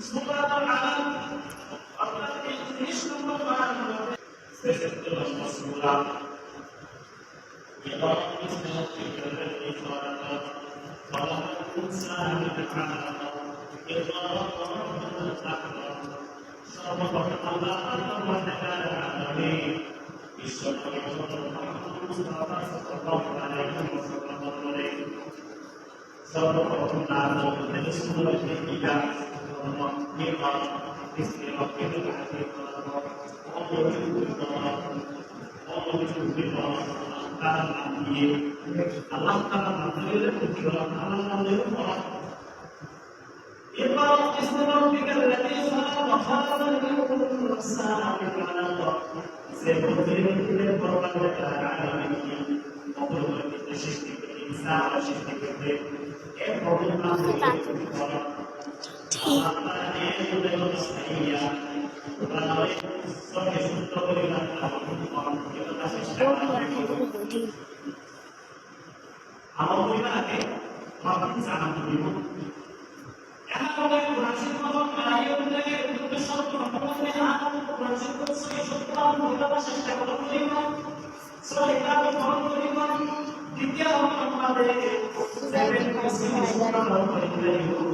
সূরাতুল আলাম অর্থাৎ 30 নম্বর পারা শেষের সূরা يقرأ باسم ربك الذي خلق خلق الإنسان من علق اقرأ وربك الأكرم صدق الله وتعالى العالمين بسم محمد المصطفى صلى الله عليه وسلم صدق الله بسم ربك اقرأ باسم ربك الذي خلق Allah Taala mengalir pikiran Allah mengalir orang. Iqra bismi rabbikal ladzi khalaq khalaqal insana min 'alaq. Sebenarnya perbuatan ini perbuatan syirik insan syirik itu perbuatan orang. Allah ini sudah mestinya melalui sebagai sumber orang kita kasih আমার পরিবারকে মাধ্যমিক জানা দিব এখন আমরা কোরআনের মতো আয়াতগুলোকে দুটো শব্দ সম্পর্কে আরো কোরআনের মতো সেই শব্দ আমরা চেষ্টা করব সবাই আমরা ফলো করিব দ্বিতীয় আমাদের সেভেন পার্সেন্ট আমরা করে দিব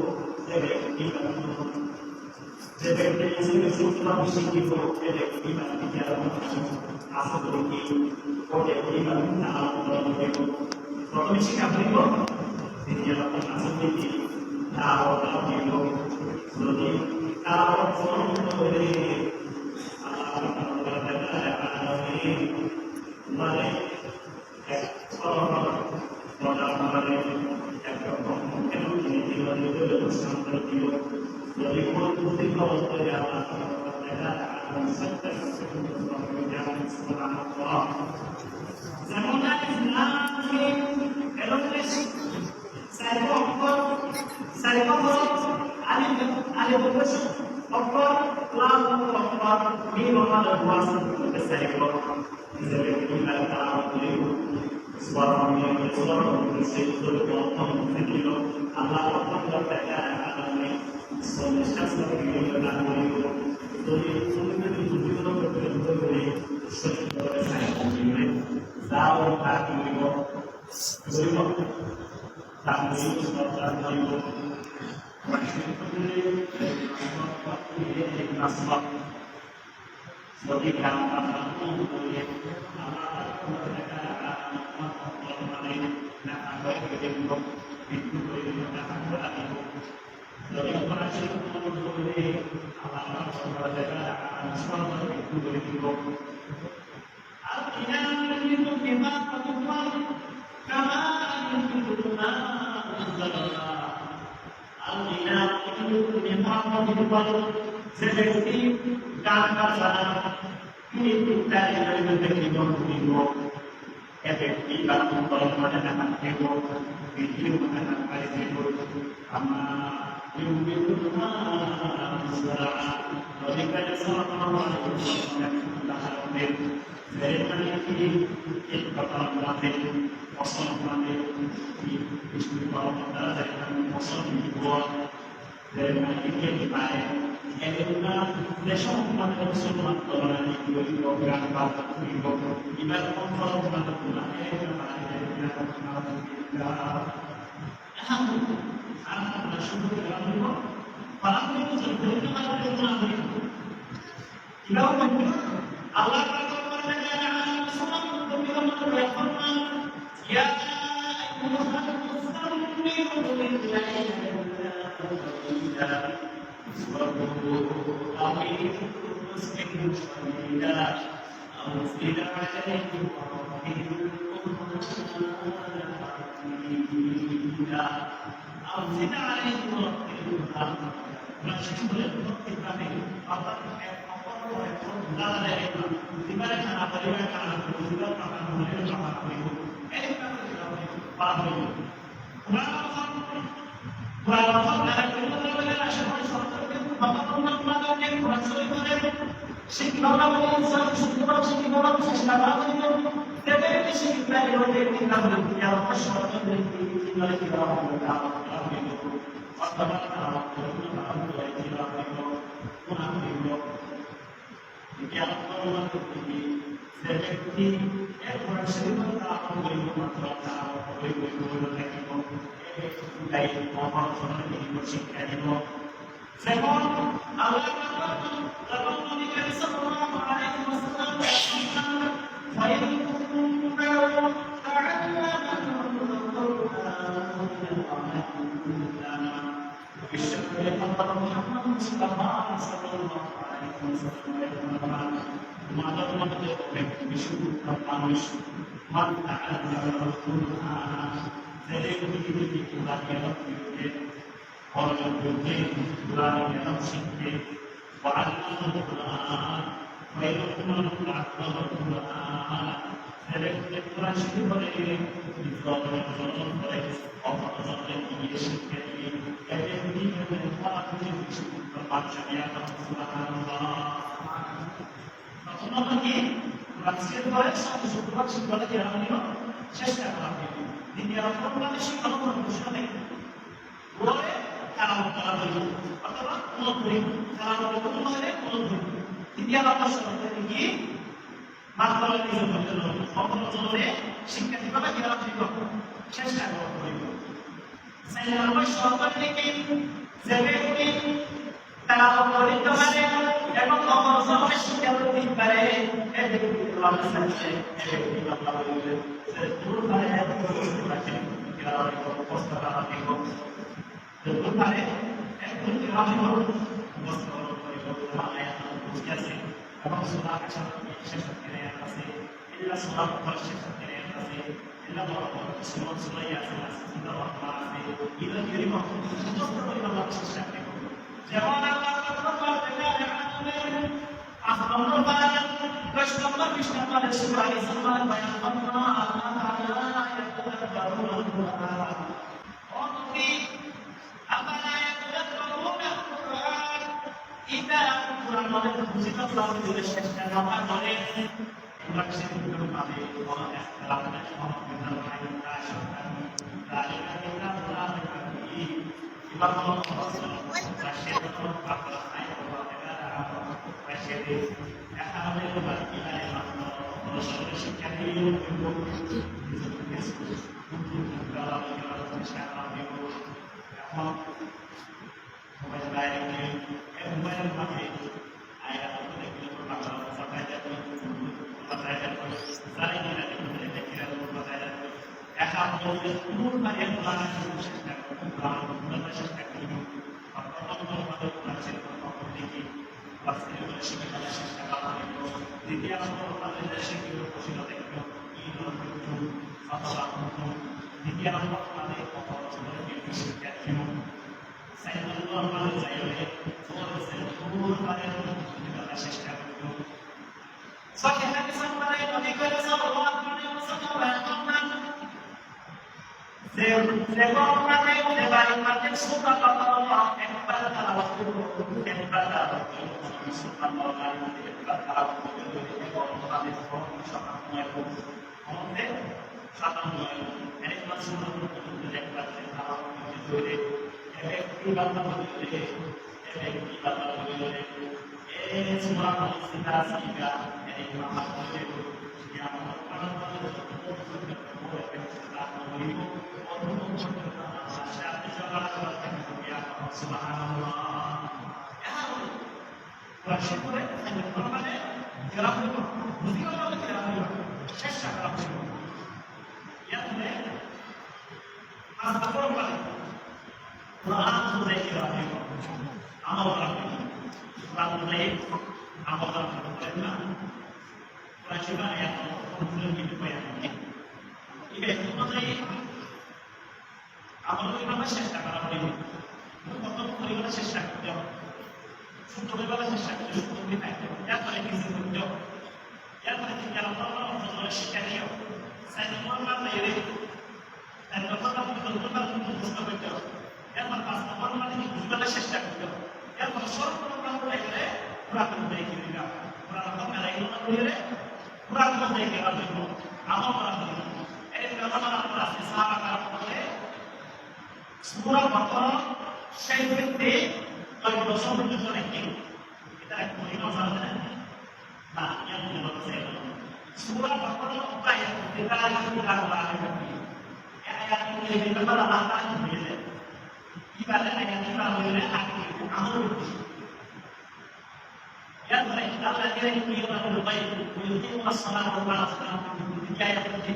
প্রথমে শিক্ষা দিব দ্বিতীয় আসলে তাও দিব যদি তাও ফোন করে মানে Allah berfirman, "Seperti orang seribu tahun beriman terhadap beriman lagi dari orang orang ini bersikap itu." Sebab Allah berfirman, "Dalam Nabi sallallahu alaihi wasallam bersabda, "Fa'inkum Masjid boleh satu surat sekolah tidak menimba চেষ্টা করা দ্বিতীয় বাংলাদেশি কোনো ঘোষণা boleh kalau kalau অথবা কোনো ধরি kalau কোনো মানে কোনো ধরি দ্বিতীয় বাংলাদেশি tinggi মাত্রার কিছু করতে হবে সকল জনে শিক্ষার্থীরা কিভাবে ঠিক করবে চেষ্টা করতে হবে সেই নামে সরকার থেকে যেভাবে তারা পরিচিত মানে এবং অবসরে শিক্ষা দিতে পারে এদিকে আমাদের সাথে এদিকে আমরা বলি যে দূর পারে এত আছে কিভাবে অবস্থা হবে দূর পারে একটু কিভাবে অবস্থা হবে মানে বুঝতে আছে এবং সুরা কাছে শেষ করে আছে ইল্লা সুরা শেষ করে আছে ইল্লা সুরা সুরা আছে সুরা আছে ইল্লা কিরিমা সমস্ত পরিমাণ চেষ্টা করে যেমন আল্লাহ তাআলা বলেন আসমানের বায়ান 10 নম্বর 20 নম্বরের সূরা ইসরার বায়ান করনা আল্লাহ তাআলা ইয়াতাদাব্বারুল কুরআন অনতি আবালা ইয়াতাদাব্বারুল কুরআন ইদা কুরআন মানে বুঝিত প্লাস দিলে চেষ্টা না করে লক্ষ্যে পুরো পাবে বলা ইখতিলাফ সমাধান হয় না সরকার তালিকা কিতাবুল আখির ইমাম Nah, yang Surah Al-Baqarah ayat kita lagi kita bahas lagi. Ayat ini kita bahas lagi begini. Ibadah ayat kita begini hati amal. Ya mereka Allah kira ini orang berbaik, mungkin masalah orang sekarang tiga ayat ini.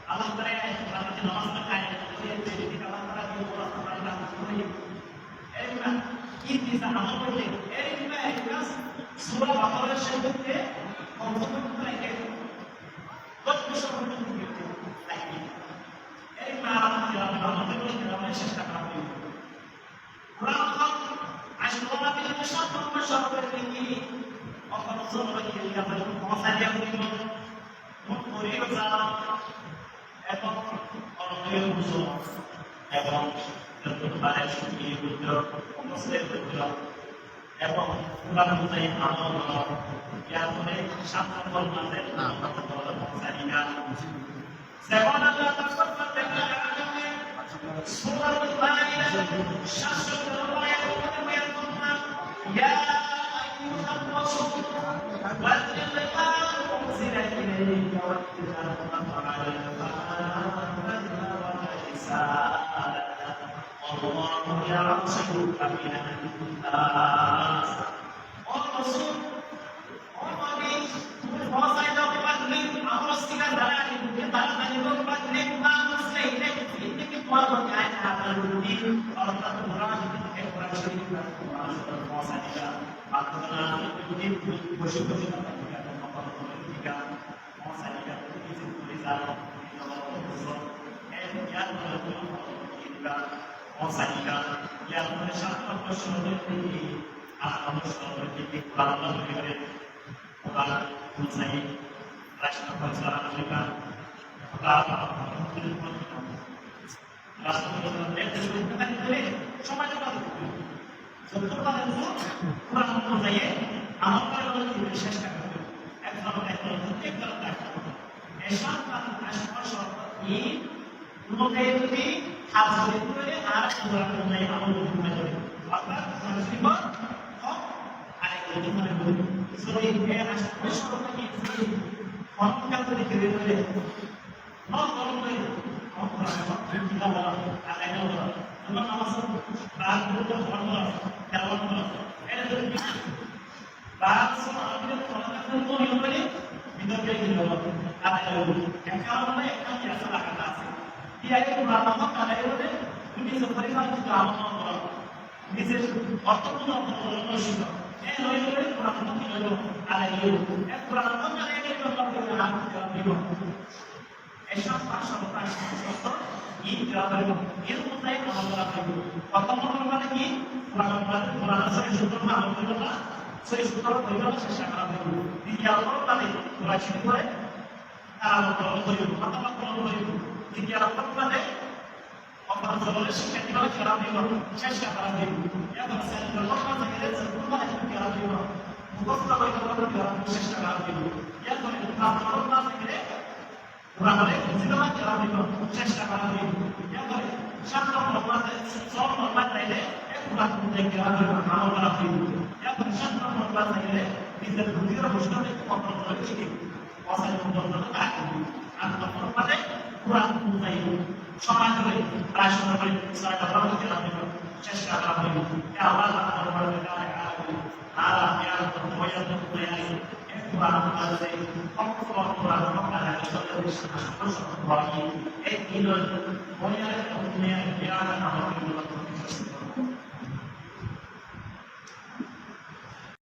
Allah beraya kita namaz ayat ini jadi kita antara di orang sekarang ini. Ini sama boleh. Ini mereka surah Al-Baqarah syaitannya untuk mereka. Kau bisa bertemu itu, lagi. Ini malam kita dalam sesi kami. Kurang asyik kita masyarakat ini. Orang semua ini yang berkuasa yang itu, murid besar, atau orang yang musuh, atau tertutupan ini betul, muslim betul, atau kurang musuh yang amal, yang mereka syaitan bermanfaat, atau Sadinya. Sebab Allah tersebut dengan surah Al-Baqarah syasur Allah yang Tuhan ya ayyuhal rasul balligh ma unzila ilayka wa Allah ya'simuka minan nas. Oh Rasul, oh Nabi, bahasa itu dibanding harus kita dalami kita itu dibanding manusia ini kita berkait dengan dunia kalau kita berani kita berani kita bahasa kita atau dunia bersyukur kita kita bahasa kita itu tulisan bahasa kita yang mensyarakat masyarakat ini akan masyarakat ini kalau kita bukan saya rasa bangsa Afrika apa rasa itu kan boleh cuma sebetulnya itu kurang saya amal kalau kita syaskan kalau itu ini mungkin ini harus itu harus kurang saya amal itu maka harus dibuat ada kebutuhan sering harus bersyukur ini orang yang berdiri orang itu kita malah ada yang orang cuma masuk bahan itu orang kawan itu bahan semua itu orang itu yang beri kita jadi ada yang kalau mereka tidak salah kata dia itu berapa ada itu ini seperti itu orang bisa waktu itu orang sudah itu kurang itu ada itu kurang ada itu orang itu esok pasal ini berapa itu saya mengambil itu waktu orang lagi kurang saya sudah mahu itu saya sudah berjalan secara itu di jalan tadi kurang itu kalau itu atau itu di jalan tadi orang sebelum sekian kali kerana itu saya sekarang itu ya bahasa itu orang saya sebelum itu kerana itu bukan kalau itu orang kerana saya sekarang itu ya kalau itu orang saya kurang baik juga kerana itu saya sekarang itu ya kalau siapa orang seorang orang ini kurang baik kerana itu orang orang itu ya kalau siapa orang ini bisa berdiri bersama itu orang itu bahasa itu orang atau orang baik kurang baik সমাজ করে প্রায়শই করে সারা ভালো করে চেষ্টা করা হয় ya Allah তাআলা ala ya Allah ya একবার আমাদের অক্ষর কোরআন আপনারা সকলে এই দিন বলে দুনিয়া বিরাট আমাদের